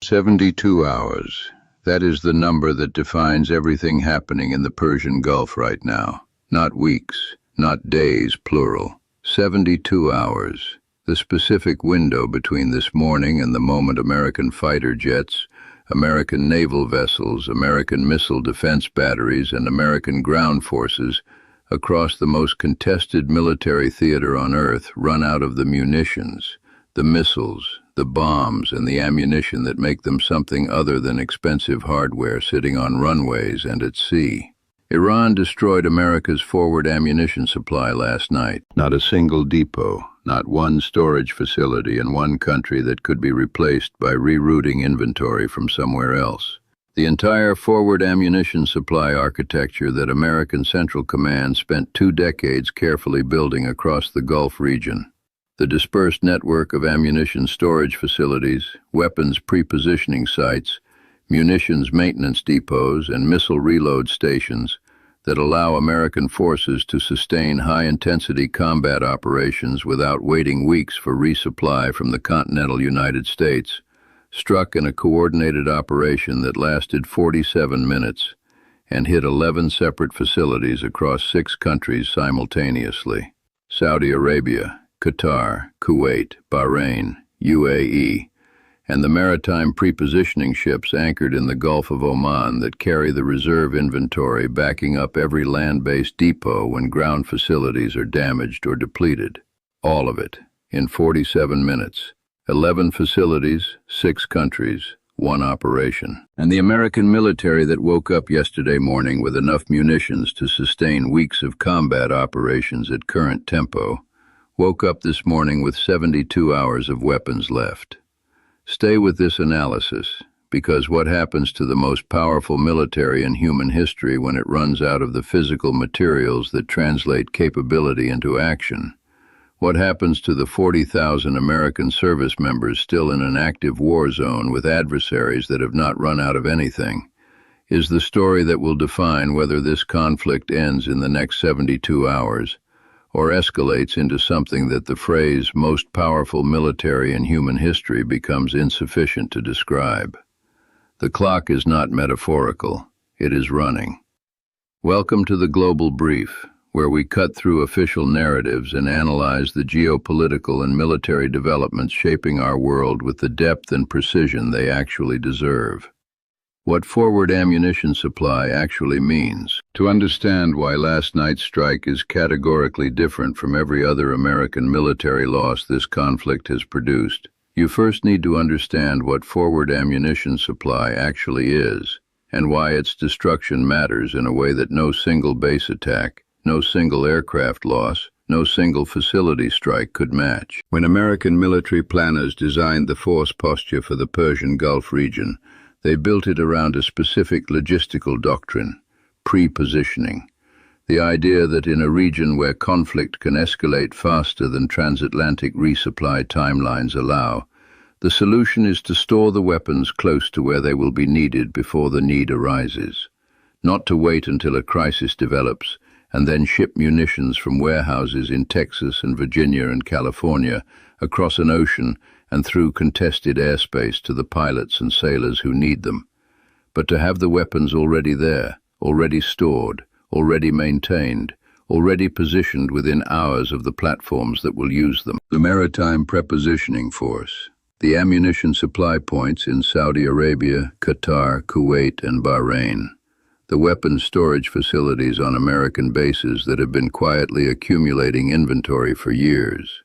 72 hours. That is the number that defines everything happening in the Persian Gulf right now. Not weeks, not days, plural. 72 hours. The specific window between this morning and the moment American fighter jets, American naval vessels, American missile defense batteries, and American ground forces across the most contested military theater on Earth run out of the munitions, the missiles, the bombs, and the ammunition that make them something other than expensive hardware sitting on runways and at sea. Iran destroyed America's forward ammunition supply last night. Not a single depot, not one storage facility in one country that could be replaced by rerouting inventory from somewhere else. The entire forward ammunition supply architecture that American Central Command spent 2 decades carefully building across the Gulf region. The dispersed network of ammunition storage facilities, weapons pre-positioning sites, munitions maintenance depots, and missile reload stations that allow American forces to sustain high-intensity combat operations without waiting weeks for resupply from the continental United States, struck in a coordinated operation that lasted 47 minutes and hit 11 separate facilities across 6 countries simultaneously: Saudi Arabia, Qatar, Kuwait, Bahrain, UAE, and the maritime prepositioning ships anchored in the Gulf of Oman that carry the reserve inventory backing up every land-based depot when ground facilities are damaged or depleted. All of it, in 47 minutes. 11 facilities, 6 countries, 1 operation. And the American military that woke up yesterday morning with enough munitions to sustain weeks of combat operations at current tempo, woke up this morning with 72 hours of weapons left. Stay with this analysis, because what happens to the most powerful military in human history when it runs out of the physical materials that translate capability into action? What happens to the 40,000 American service members still in an active war zone with adversaries that have not run out of anything, is the story that will define whether this conflict ends in the next 72 hours, or escalates into something that the phrase most powerful military in human history becomes insufficient to describe. The clock is not metaphorical, it is running. Welcome to the Global Brief, where we cut through official narratives and analyze the geopolitical and military developments shaping our world with the depth and precision they actually deserve. What forward ammunition supply actually means. To understand why last night's strike is categorically different from every other American military loss this conflict has produced, you first need to understand what forward ammunition supply actually is, and why its destruction matters in a way that no single base attack, no single aircraft loss, no single facility strike could match. When American military planners designed the force posture for the Persian Gulf region, they built it around a specific logistical doctrine: pre-positioning. The idea that in a region where conflict can escalate faster than transatlantic resupply timelines allow, the solution is to store the weapons close to where they will be needed before the need arises, not to wait until a crisis develops and then ship munitions from warehouses in Texas and Virginia and California across an ocean and through contested airspace to the pilots and sailors who need them, but to have the weapons already there, already stored, already maintained, already positioned within hours of the platforms that will use them. The Maritime Prepositioning Force. The ammunition supply points in Saudi Arabia, Qatar, Kuwait, and Bahrain. The weapons storage facilities on American bases that have been quietly accumulating inventory for years.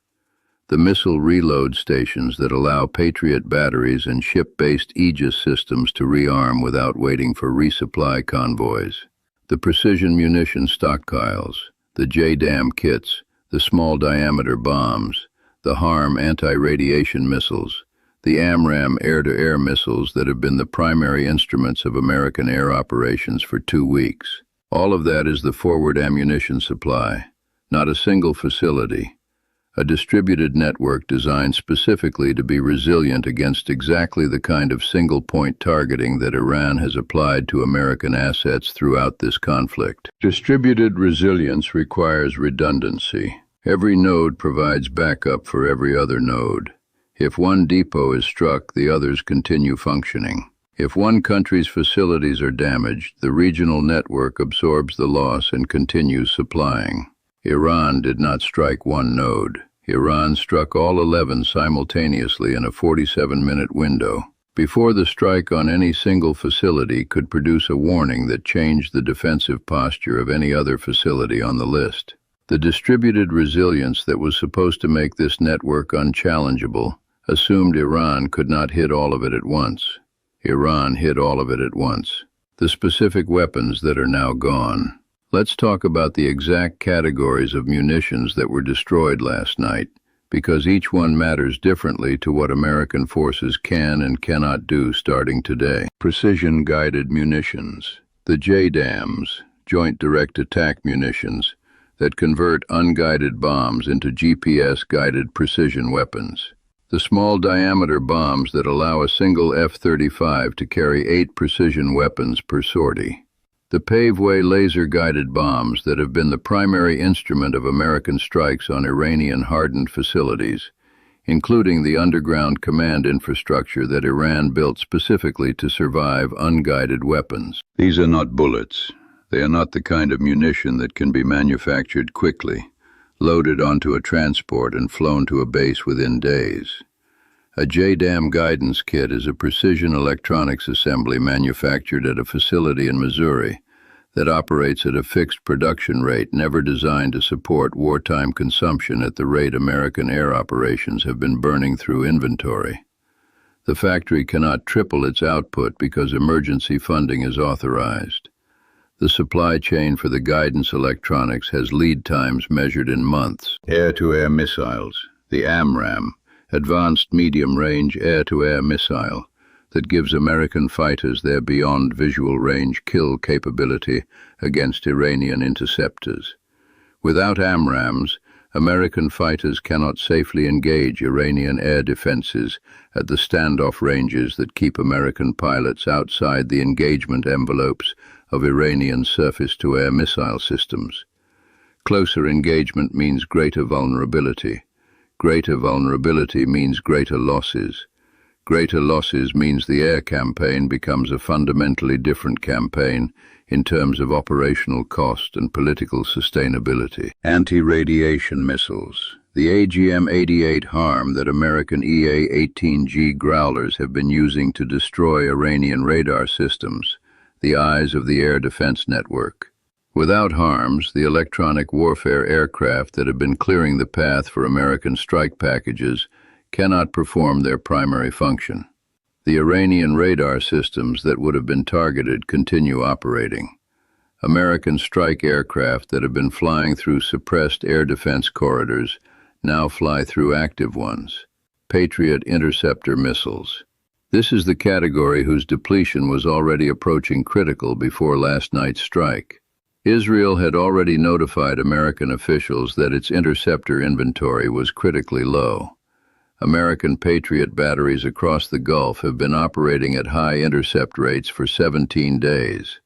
The missile reload stations that allow Patriot batteries and ship-based Aegis systems to rearm without waiting for resupply convoys. The precision munition stockpiles, the JDAM kits, the small-diameter bombs, the HARM anti-radiation missiles, the AMRAAM air-to-air missiles that have been the primary instruments of American air operations for 2 weeks. All of that is the forward ammunition supply, not a single facility. A distributed network designed specifically to be resilient against exactly the kind of single-point targeting that Iran has applied to American assets throughout this conflict. Distributed resilience requires redundancy. Every node provides backup for every other node. If one depot is struck, the others continue functioning. If one country's facilities are damaged, the regional network absorbs the loss and continues supplying. Iran did not strike one node. Iran struck all 11 simultaneously in a 47-minute window. Before the strike on any single facility could produce a warning that changed the defensive posture of any other facility on the list. The distributed resilience that was supposed to make this network unchallengeable assumed Iran could not hit all of it at once. Iran hit all of it at once. The specific weapons that are now gone. Let's talk about the exact categories of munitions that were destroyed last night, because each one matters differently to what American forces can and cannot do starting today. Precision-guided munitions. The JDAMs, Joint Direct Attack Munitions, that convert unguided bombs into GPS-guided precision weapons. The small-diameter bombs that allow a single F-35 to carry 8 precision weapons per sortie. The paveway laser-guided bombs that have been the primary instrument of American strikes on Iranian-hardened facilities, including the underground command infrastructure that Iran built specifically to survive unguided weapons. These are not bullets. They are not the kind of munition that can be manufactured quickly, loaded onto a transport and flown to a base within days. A JDAM guidance kit is a precision electronics assembly manufactured at a facility in Missouri that operates at a fixed production rate never designed to support wartime consumption at the rate American air operations have been burning through inventory. The factory cannot triple its output because emergency funding is authorized. The supply chain for the guidance electronics has lead times measured in months. Air-to-air missiles, the AMRAAM, Advanced Medium-Range Air-to-Air Missile, that gives American fighters their beyond visual range kill capability against Iranian interceptors. Without AMRAAMs, American fighters cannot safely engage Iranian air defenses at the standoff ranges that keep American pilots outside the engagement envelopes of Iranian surface-to-air missile systems. Closer engagement means greater vulnerability. Greater vulnerability means greater losses. Greater losses means the air campaign becomes a fundamentally different campaign in terms of operational cost and political sustainability. Anti-radiation missiles. The AGM-88 HARM that American EA-18G Growlers have been using to destroy Iranian radar systems, the eyes of the air defense network. Without HARMs, the electronic warfare aircraft that have been clearing the path for American strike packages cannot perform their primary function. The Iranian radar systems that would have been targeted continue operating. American strike aircraft that have been flying through suppressed air defense corridors now fly through active ones. Patriot interceptor missiles. This is the category whose depletion was already approaching critical before last night's strike. Israel had already notified American officials that its interceptor inventory was critically low. American Patriot batteries across the Gulf have been operating at high intercept rates for 17 days.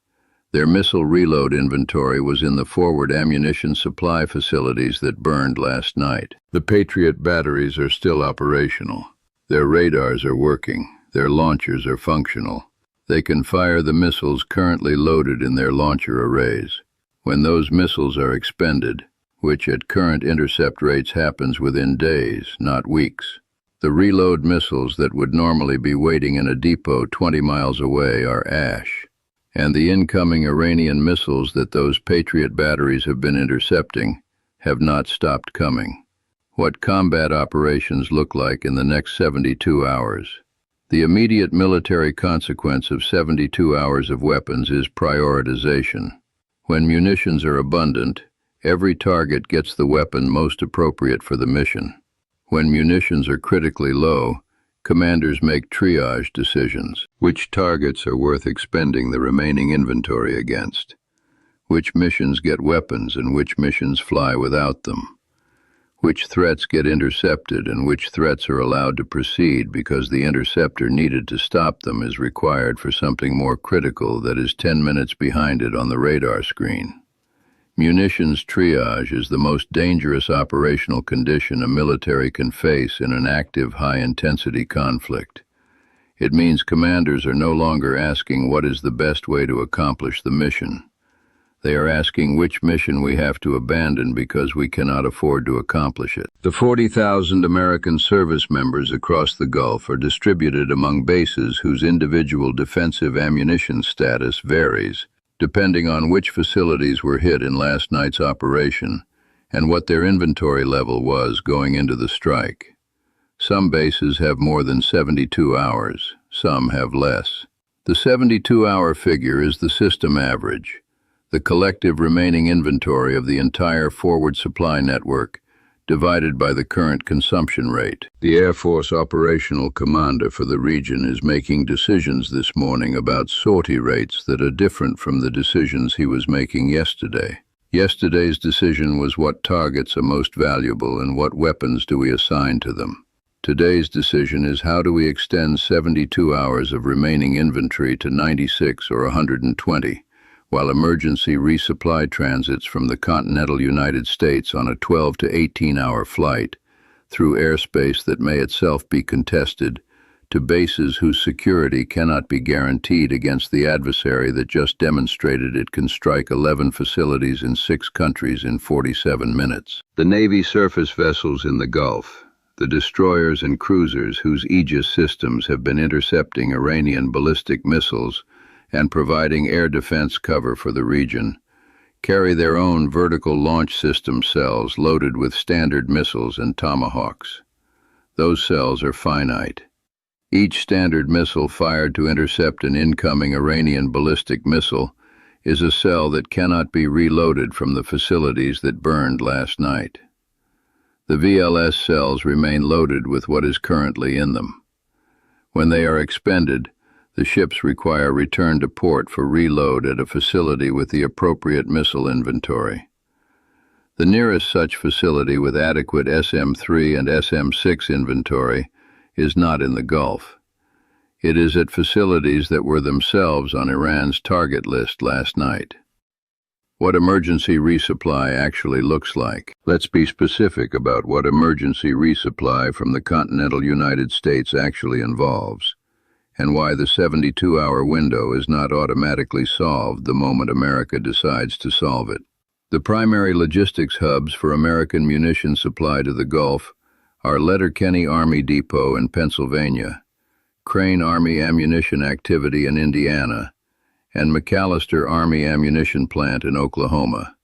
Their missile reload inventory was in the forward ammunition supply facilities that burned last night. The Patriot batteries are still operational. Their radars are working. Their launchers are functional. They can fire the missiles currently loaded in their launcher arrays. When those missiles are expended, which at current intercept rates happens within days, not weeks, the reload missiles that would normally be waiting in a depot 20 miles away are ash. And the incoming Iranian missiles that those Patriot batteries have been intercepting have not stopped coming. What combat operations look like in the next 72 hours. The immediate military consequence of 72 hours of weapons is prioritization. When munitions are abundant, every target gets the weapon most appropriate for the mission. When munitions are critically low, commanders make triage decisions. Which targets are worth expending the remaining inventory against? Which missions get weapons and which missions fly without them? Which threats get intercepted and which threats are allowed to proceed because the interceptor needed to stop them is required for something more critical that is 10 minutes behind it on the radar screen? Munitions triage is the most dangerous operational condition a military can face in an active, high-intensity conflict. It means commanders are no longer asking what is the best way to accomplish the mission. They are asking which mission we have to abandon because we cannot afford to accomplish it. The 40,000 American service members across the Gulf are distributed among bases whose individual defensive ammunition status varies, depending on which facilities were hit in last night's operation and what their inventory level was going into the strike. Some bases have more than 72 hours, some have less. The 72-hour figure is the system average, the collective remaining inventory of the entire forward supply network, divided by the current consumption rate. The Air Force operational commander for the region is making decisions this morning about sortie rates that are different from the decisions he was making yesterday. Yesterday's decision was what targets are most valuable and what weapons do we assign to them. Today's decision is how do we extend 72 hours of remaining inventory to 96 or 120, while emergency resupply transits from the continental United States on a 12 to 18-hour flight, through airspace that may itself be contested, to bases whose security cannot be guaranteed against the adversary that just demonstrated it can strike 11 facilities in 6 countries in 47 minutes. The Navy surface vessels in the Gulf, the destroyers and cruisers whose Aegis systems have been intercepting Iranian ballistic missiles and providing air defense cover for the region, carry their own vertical launch system cells loaded with standard missiles and tomahawks. Those cells are finite. Each standard missile fired to intercept an incoming Iranian ballistic missile is a cell that cannot be reloaded from the facilities that burned last night. The VLS cells remain loaded with what is currently in them. When they are expended, the ships require return to port for reload at a facility with the appropriate missile inventory. The nearest such facility with adequate SM-3 and SM-6 inventory is not in the Gulf. It is at facilities that were themselves on Iran's target list last night. What emergency resupply actually looks like. Let's be specific about what emergency resupply from the continental United States actually involves, and why the 72-hour window is not automatically solved the moment America decides to solve it. The primary logistics hubs for American munition supply to the Gulf are Letterkenny Army Depot in Pennsylvania, Crane Army Ammunition Activity in Indiana, and McAllister Army Ammunition Plant in Oklahoma.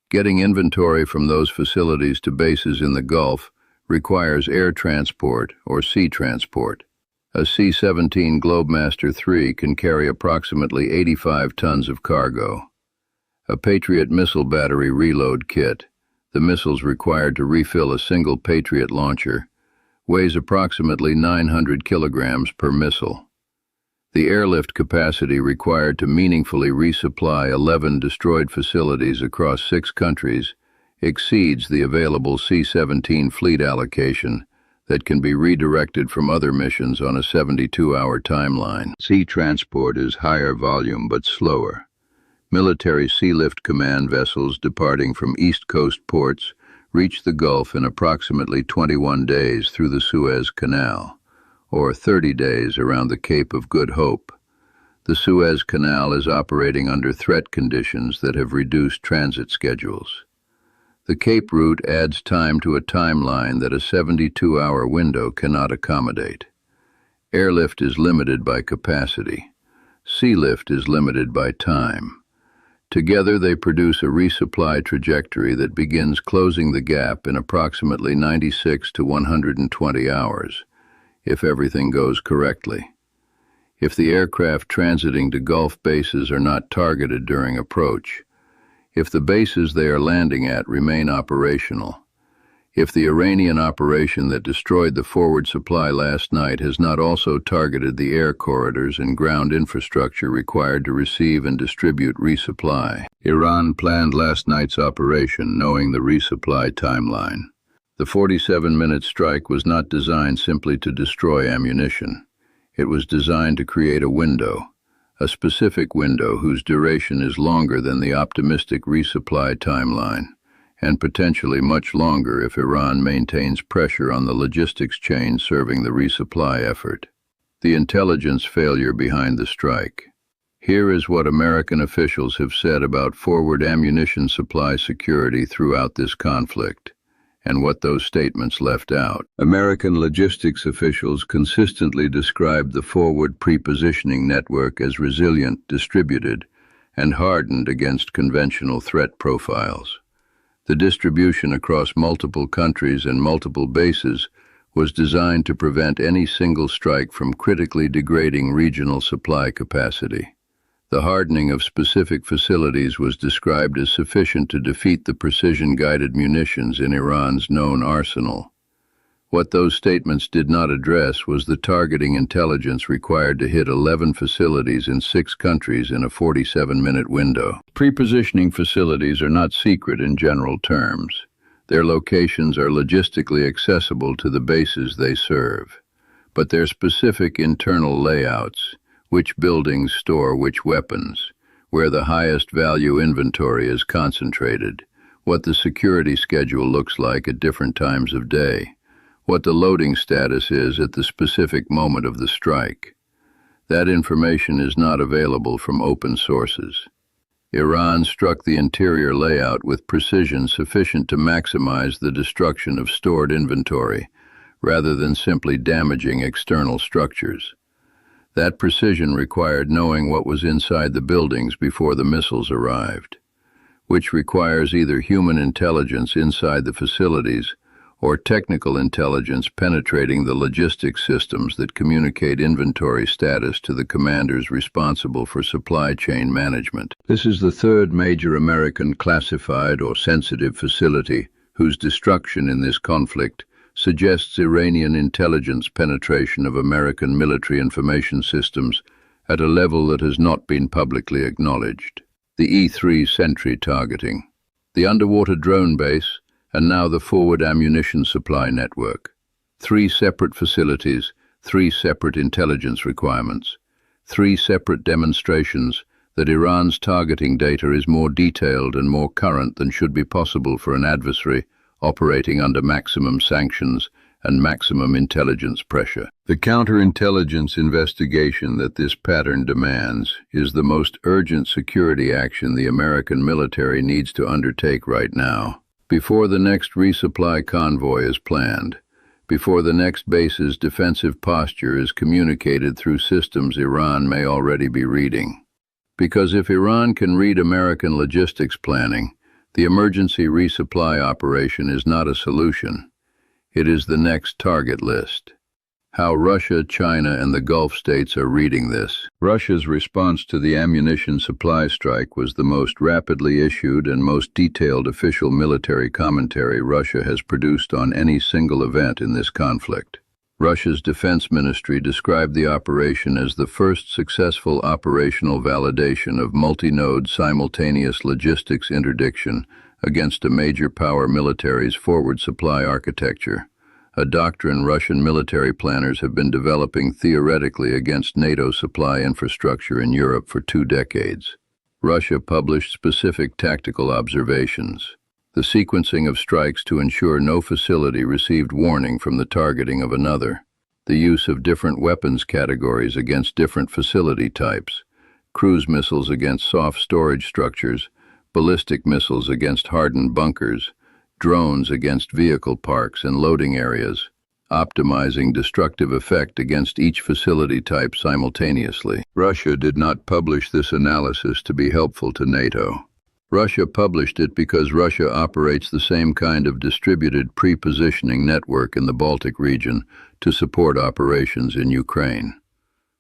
Getting inventory from those facilities to bases in the Gulf requires air transport or sea transport. A C-17 Globemaster III can carry approximately 85 tons of cargo. A Patriot missile battery reload kit, the missiles required to refill a single Patriot launcher, weighs approximately 900 kilograms per missile. The airlift capacity required to meaningfully resupply 11 destroyed facilities across 6 countries exceeds the available C-17 fleet allocation that can be redirected from other missions on a 72-hour timeline. Sea transport is higher volume but slower. Military Sealift Command vessels departing from East Coast ports reach the Gulf in approximately 21 days through the Suez Canal, or 30 days around the Cape of Good Hope. The Suez Canal is operating under threat conditions that have reduced transit schedules. The Cape route adds time to a timeline that a 72-hour window cannot accommodate. Airlift is limited by capacity. Sealift is limited by time. Together they produce a resupply trajectory that begins closing the gap in approximately 96 to 120 hours, if everything goes correctly. If the aircraft transiting to Gulf bases are not targeted during approach, if the bases they are landing at remain operational, if the Iranian operation that destroyed the forward supply last night has not also targeted the air corridors and ground infrastructure required to receive and distribute resupply. Iran planned last night's operation knowing the resupply timeline. The 47-minute strike was not designed simply to destroy ammunition. It was designed to create a window, a specific window whose duration is longer than the optimistic resupply timeline, and potentially much longer if Iran maintains pressure on the logistics chain serving the resupply effort. The intelligence failure behind the strike. Here is what American officials have said about forward ammunition supply security throughout this conflict, and what those statements left out. American logistics officials consistently described the forward pre-positioning network as resilient, distributed, and hardened against conventional threat profiles. The distribution across multiple countries and multiple bases was designed to prevent any single strike from critically degrading regional supply capacity. The hardening of specific facilities was described as sufficient to defeat the precision-guided munitions in Iran's known arsenal. What those statements did not address was the targeting intelligence required to hit 11 facilities in 6 countries in a 47-minute window. Pre-positioning facilities are not secret in general terms. Their locations are logistically accessible to the bases they serve. But their specific internal layouts, which buildings store which weapons, where the highest value inventory is concentrated, what the security schedule looks like at different times of day, what the loading status is at the specific moment of the strike. That information is not available from open sources. Iran struck the interior layout with precision sufficient to maximize the destruction of stored inventory, rather than simply damaging external structures. That precision required knowing what was inside the buildings before the missiles arrived, which requires either human intelligence inside the facilities or technical intelligence penetrating the logistics systems that communicate inventory status to the commanders responsible for supply chain management. This is the third major American classified or sensitive facility whose destruction in this conflict suggests Iranian intelligence penetration of American military information systems at a level that has not been publicly acknowledged. The E-3 Sentry targeting, the underwater drone base, and now the forward ammunition supply network. 3 separate facilities, 3 separate intelligence requirements, 3 separate demonstrations that Iran's targeting data is more detailed and more current than should be possible for an adversary operating under maximum sanctions and maximum intelligence pressure. The counterintelligence investigation that this pattern demands is the most urgent security action the American military needs to undertake right now. Before the next resupply convoy is planned, before the next base's defensive posture is communicated through systems Iran may already be reading. Because if Iran can read American logistics planning, the emergency resupply operation is not a solution. It is the next target list. How Russia, China, and the Gulf states are reading this. Russia's response to the ammunition supply strike was the most rapidly issued and most detailed official military commentary Russia has produced on any single event in this conflict. Russia's defense ministry described the operation as the first successful operational validation of multi-node simultaneous logistics interdiction against a major power military's forward supply architecture, a doctrine Russian military planners have been developing theoretically against NATO supply infrastructure in Europe for 2 decades. Russia published specific tactical observations, the sequencing of strikes to ensure no facility received warning from the targeting of another, the use of different weapons categories against different facility types, cruise missiles against soft storage structures, ballistic missiles against hardened bunkers, drones against vehicle parks and loading areas, optimizing destructive effect against each facility type simultaneously. Russia did not publish this analysis to be helpful to NATO. Russia published it because Russia operates the same kind of distributed pre-positioning network in the Baltic region to support operations in Ukraine.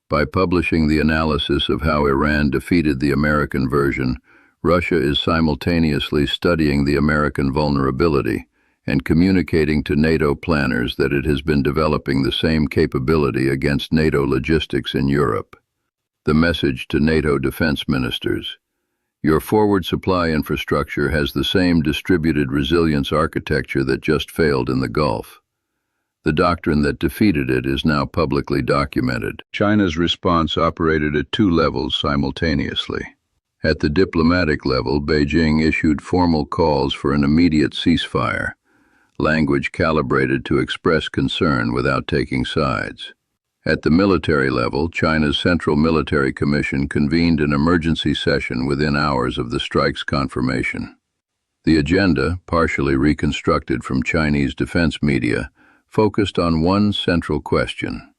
By publishing the analysis of how Iran defeated the American version, Russia is simultaneously studying the American vulnerability and communicating to NATO planners that it has been developing the same capability against NATO logistics in Europe. The message to NATO defense ministers: your forward supply infrastructure has the same distributed resilience architecture that just failed in the Gulf. The doctrine that defeated it is now publicly documented. China's response operated at two levels simultaneously. At the diplomatic level, Beijing issued formal calls for an immediate ceasefire, language calibrated to express concern without taking sides. At the military level, China's Central Military Commission convened an emergency session within hours of the strike's confirmation. The agenda, partially reconstructed from Chinese defense media, focused on one central question.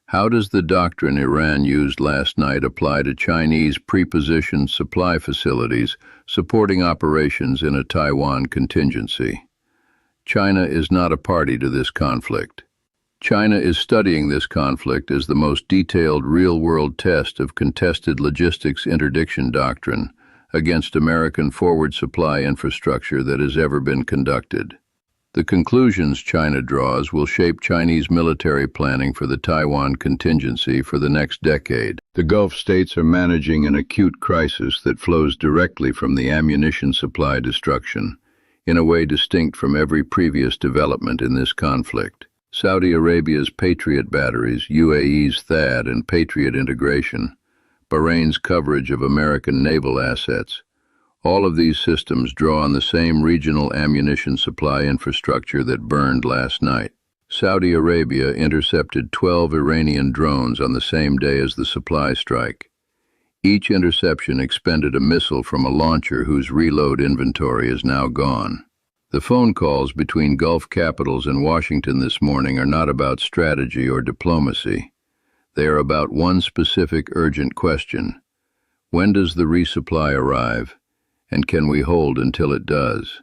How does the doctrine Iran used last night apply to Chinese pre-positioned supply facilities supporting operations in a Taiwan contingency? China is not a party to this conflict. China is studying this conflict as the most detailed real-world test of contested logistics interdiction doctrine against American forward supply infrastructure that has ever been conducted. The conclusions China draws will shape Chinese military planning for the Taiwan contingency for the next decade. The Gulf states are managing an acute crisis that flows directly from the ammunition supply destruction, in a way distinct from every previous development in this conflict. Saudi Arabia's Patriot batteries, UAE's THAAD and Patriot integration, Bahrain's coverage of American naval assets, all of these systems draw on the same regional ammunition supply infrastructure that burned last night. Saudi Arabia intercepted 12 Iranian drones on the same day as the supply strike. Each interception expended a missile from a launcher whose reload inventory is now gone. The phone calls between Gulf capitals and Washington this morning are not about strategy or diplomacy. They are about one specific urgent question. When does the resupply arrive? And can we hold until it does?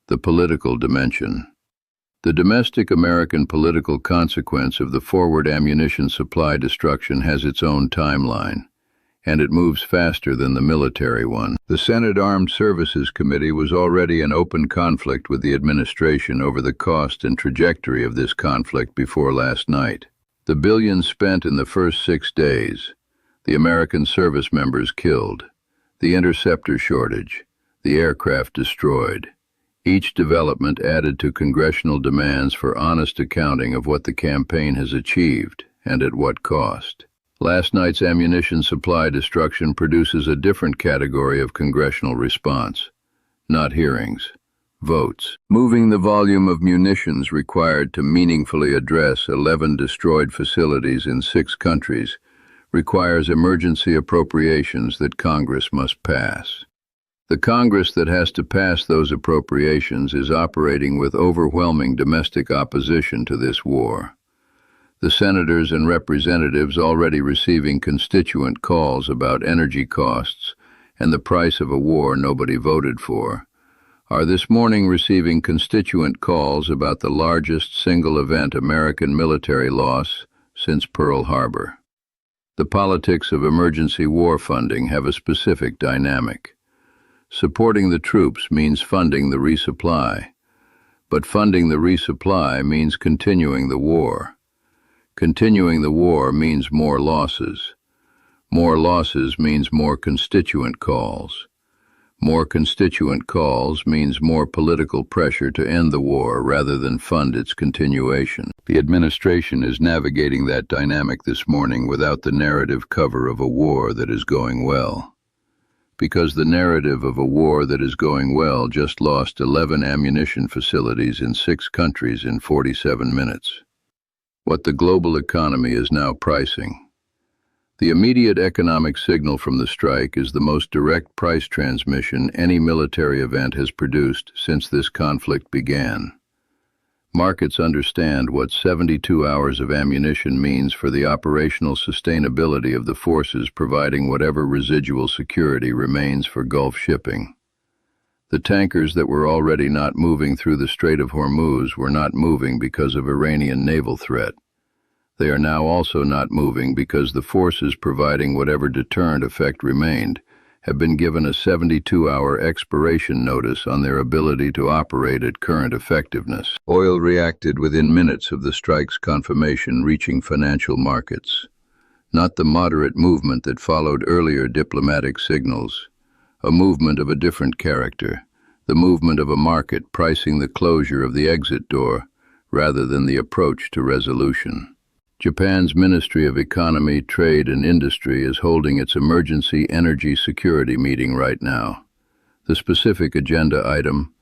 The political dimension. The domestic American political consequence of the forward ammunition supply destruction has its own timeline, and it moves faster than the military one. The Senate Armed Services Committee was already in open conflict with the administration over the cost and trajectory of this conflict before last night. The billions spent in the first 6 days, the American service members killed, the interceptor shortage, the aircraft destroyed. Each development added to congressional demands for honest accounting of what the campaign has achieved and at what cost. Last night's ammunition supply destruction produces a different category of congressional response. Not hearings, votes. Moving the volume of munitions required to meaningfully address 11 destroyed facilities in 6 countries requires emergency appropriations that Congress must pass. The Congress that has to pass those appropriations is operating with overwhelming domestic opposition to this war. The senators and representatives already receiving constituent calls about energy costs and the price of a war nobody voted for are this morning receiving constituent calls about the largest single-event American military loss since Pearl Harbor. The politics of emergency war funding have a specific dynamic. Supporting the troops means funding the resupply, but funding the resupply means continuing the war. Continuing the war means more losses. More losses means more constituent calls. More constituent calls means more political pressure to end the war rather than fund its continuation. The administration is navigating that dynamic this morning without the narrative cover of a war that is going well. Because the narrative of a war that is going well just lost 11 ammunition facilities in 6 countries in 47 minutes. What the global economy is now pricing. The immediate economic signal from the strike is the most direct price transmission any military event has produced since this conflict began. Markets understand what 72 hours of ammunition means for the operational sustainability of the forces providing whatever residual security remains for Gulf shipping. The tankers that were already not moving through the Strait of Hormuz were not moving because of Iranian naval threat. They are now also not moving because the forces providing whatever deterrent effect remained have been given a 72-hour expiration notice on their ability to operate at current effectiveness. Oil reacted within minutes of the strike's confirmation, reaching financial markets. Not the moderate movement that followed earlier diplomatic signals, a movement of a different character, the movement of a market pricing the closure of the exit door rather than the approach to resolution. Japan's Ministry of Economy, Trade and Industry is holding its emergency energy security meeting right now. The specific agenda item: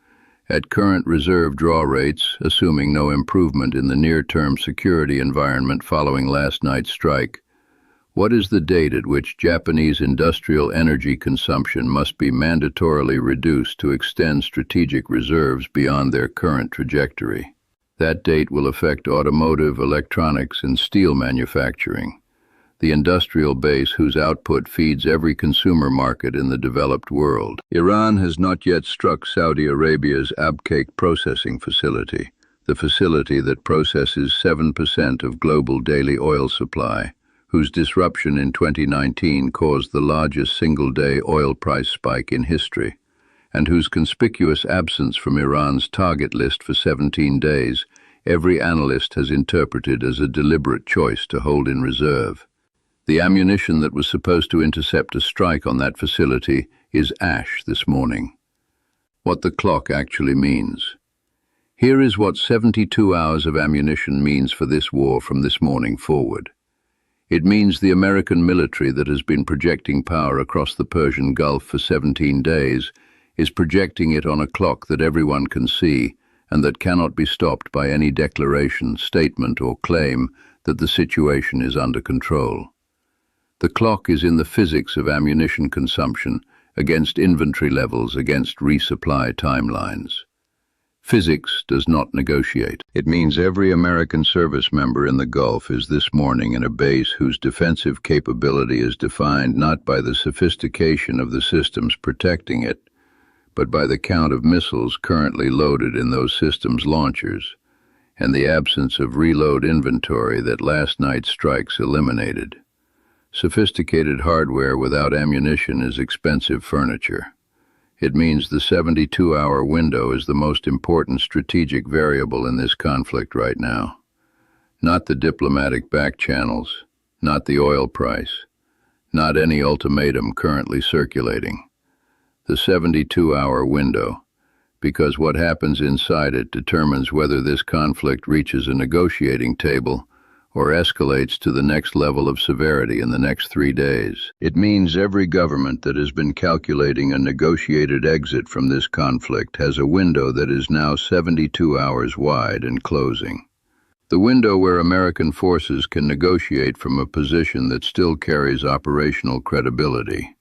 at current reserve draw rates, assuming no improvement in the near-term security environment following last night's strike, what is the date at which Japanese industrial energy consumption must be mandatorily reduced to extend strategic reserves beyond their current trajectory? That date will affect automotive, electronics, and steel manufacturing, the industrial base whose output feeds every consumer market in the developed world. Iran has not yet struck Saudi Arabia's Abqaiq processing facility, the facility that processes 7% of global daily oil supply, whose disruption in 2019 caused the largest single-day oil price spike in history, and whose conspicuous absence from Iran's target list for 17 days every analyst has interpreted as a deliberate choice to hold in reserve. The ammunition that was supposed to intercept a strike on that facility is ash this morning. What the clock actually means. Here is what 72 hours of ammunition means for this war from this morning forward. It means the American military that has been projecting power across the Persian Gulf for 17 days is projecting it on a clock that everyone can see and that cannot be stopped by any declaration, statement, or claim that the situation is under control. The clock is in the physics of ammunition consumption, against inventory levels, against resupply timelines. Physics does not negotiate. It means every American service member in the Gulf is this morning in a base whose defensive capability is defined not by the sophistication of the systems protecting it, but by the count of missiles currently loaded in those systems' launchers, and the absence of reload inventory that last night's strikes eliminated. Sophisticated hardware without ammunition is expensive furniture. It means the 72-hour window is the most important strategic variable in this conflict right now. Not the diplomatic back channels, not the oil price, not any ultimatum currently circulating. The 72-hour window, because what happens inside it determines whether this conflict reaches a negotiating table or escalates to the next level of severity in the next 3 days. It means every government that has been calculating a negotiated exit from this conflict has a window that is now 72 hours wide and closing. The window where American forces can negotiate from a position that still carries operational credibility.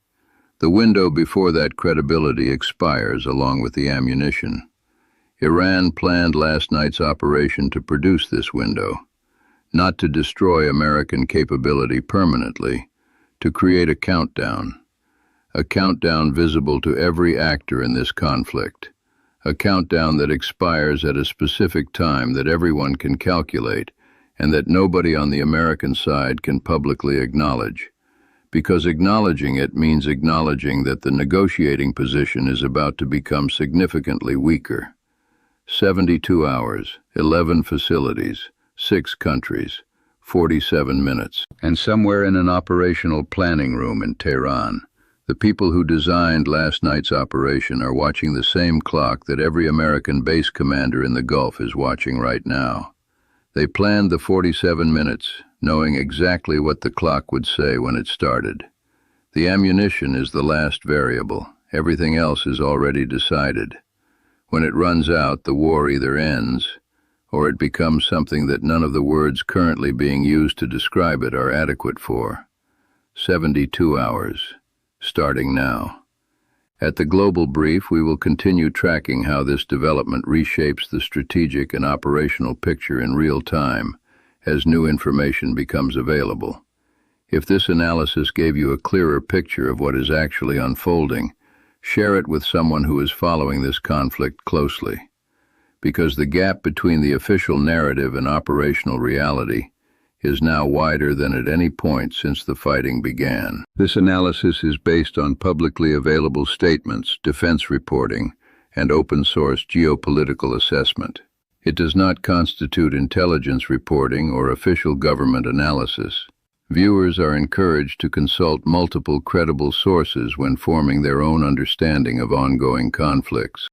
The window before that credibility expires along with the ammunition. Iran planned last night's operation to produce this window, not to destroy American capability permanently, to create a countdown visible to every actor in this conflict, a countdown that expires at a specific time that everyone can calculate and that nobody on the American side can publicly acknowledge, because acknowledging it means acknowledging that the negotiating position is about to become significantly weaker. 72 hours, 11 facilities, 6 countries, 47 minutes. And somewhere in an operational planning room in Tehran, the people who designed last night's operation are watching the same clock that every American base commander in the Gulf is watching right now. They planned the 47 minutes, knowing exactly what the clock would say when it started. The ammunition is the last variable. Everything else is already decided. When it runs out, the war either ends, or it becomes something that none of the words currently being used to describe it are adequate for. 72 hours, starting now. At the Global Brief, we will continue tracking how this development reshapes the strategic and operational picture in real time as new information becomes available. If this analysis gave you a clearer picture of what is actually unfolding, share it with someone who is following this conflict closely, because the gap between the official narrative and operational reality is now wider than at any point since the fighting began. This analysis is based on publicly available statements, defense reporting, and open-source geopolitical assessment. It does not constitute intelligence reporting or official government analysis. Viewers are encouraged to consult multiple credible sources when forming their own understanding of ongoing conflicts.